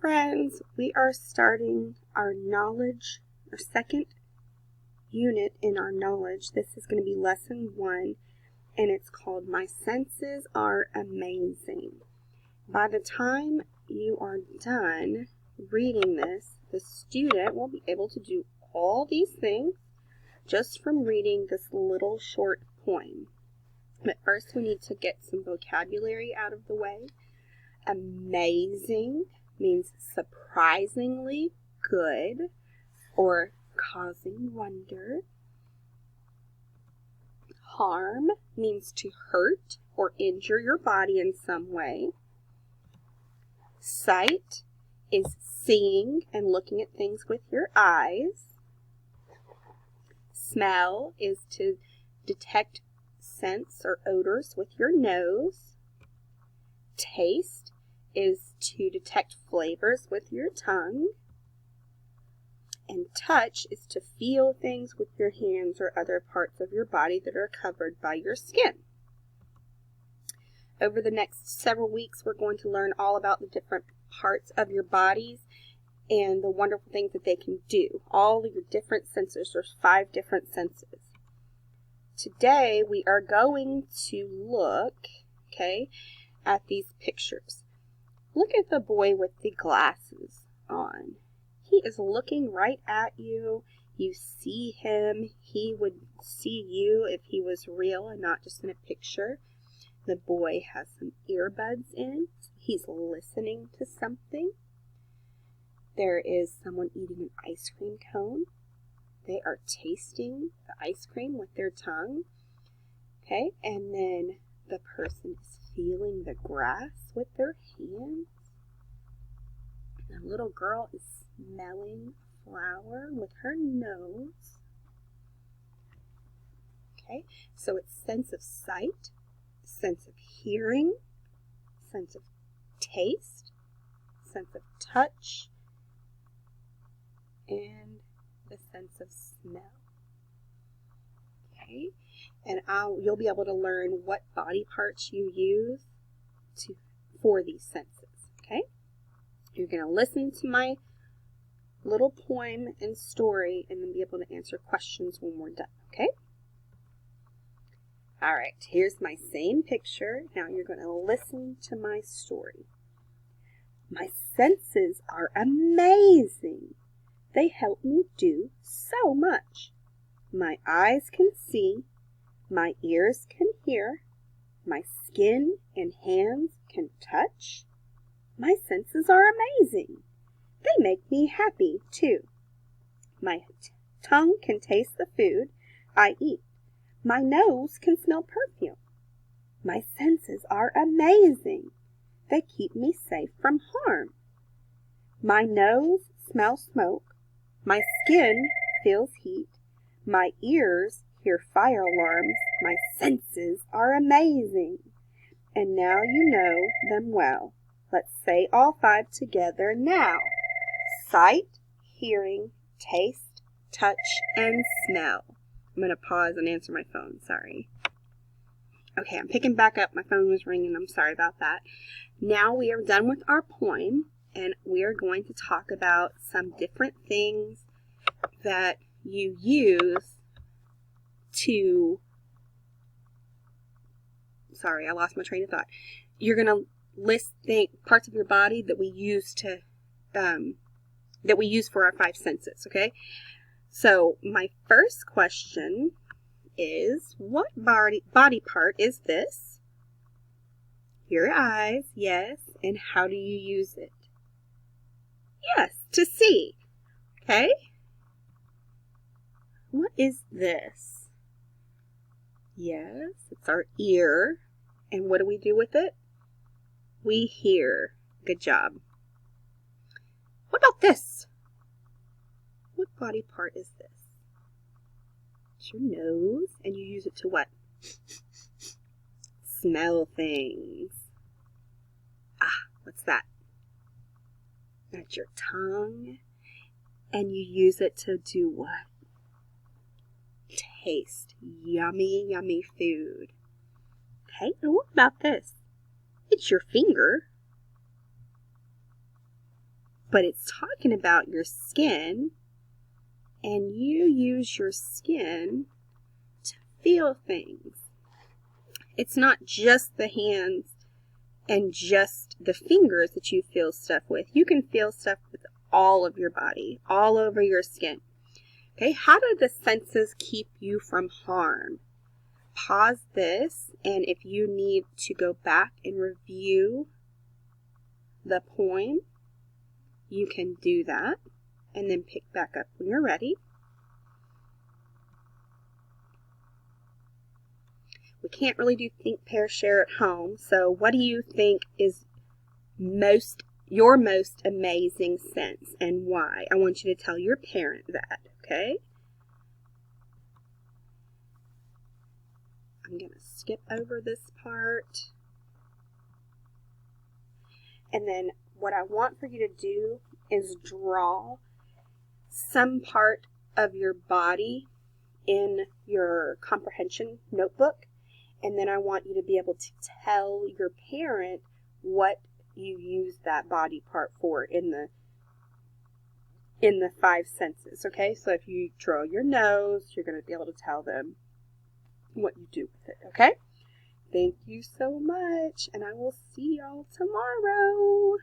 friends, we are starting our second unit in our knowledge. This is going to be lesson 1, and it's called My Senses Are Amazing. By the time you are done reading this, the student will be able to do all these things just from reading this little short poem. But first we need to get some vocabulary out of the way. Amazing means surprisingly good or causing wonder. Harm means to hurt or injure your body in some way. Sight is seeing and looking at things with your eyes. Smell is to detect scents or odors with your nose. Taste is to detect flavors with your tongue. And touch is to feel things with your hands or other parts of your body that are covered by your skin. Over the next several weeks, we're going to learn all about the different parts of your bodies and the wonderful things that they can do. All of your different senses. There's 5 different senses. Today, we are going to look, at these pictures. Look at the boy with the glasses on. He is looking right at you. You see him. He would see you if he was real and not just in a picture. The boy has some earbuds in. He's listening to something. There is someone eating an ice cream cone. They are tasting the ice cream with their tongue. And then the person is feeling the grass with their hands. The little girl is smelling a flower with her nose. So it's sense of sight, sense of hearing, sense of taste, sense of touch, and the sense of smell. And you'll be able to learn what body parts you use for these senses. You're going to listen to my little poem and story and then be able to answer questions when we're done. All right, here's my same picture. Now you're going to listen to my story. My senses are amazing. They help me do so much. My eyes can see, my ears can hear, my skin and hands can touch. My senses are amazing. They make me happy too. My tongue can taste the food I eat. My nose can smell perfume. My senses are amazing. They keep me safe from harm. My nose smells smoke. My skin feels heat. My ears hear fire alarms. My senses are amazing. And now you know them well. Let's say all 5 together now. Sight, hearing, taste, touch, and smell. I'm going to pause and answer my phone. Sorry. Okay, I'm picking back up. My phone was ringing. I'm sorry about that. Now we are done with our poem, and we are going to talk about some different things that you use to... Sorry, I lost my train of thought. You're going to list parts of your body that we use for our 5 senses, So my first question is, what body part is this? Your eyes, yes. And how do you use it? Yes, to see. What is this? Yes, it's our ear. And what do we do with it? We hear. Good job. What about this? What body part is this? It's your nose, and you use it to what? Smell things. What's that? That's your tongue, and you use it to do what? Taste yummy, yummy food. And what about this? It's your finger. but it's talking about your skin, and you use your skin to feel things. It's not just the hands and just the fingers that you feel stuff with. You can feel stuff with all of your body, all over your skin. Okay, how do the senses keep you from harm? Pause this, and if you need to go back and review the poem, you can do that, and then pick back up when you're ready. We can't really do think, pair, share at home, so what do you think is your most amazing sense and why? I want you to tell your parent that, okay? I'm going to skip over this part. And then what I want for you to do is draw some part of your body in your comprehension notebook. And then I want you to be able to tell your parent what you use that body part for in the 5 senses, okay? So if you draw your nose, you're going to be able to tell them what you do with it, okay? Thank you so much, and I will see y'all tomorrow.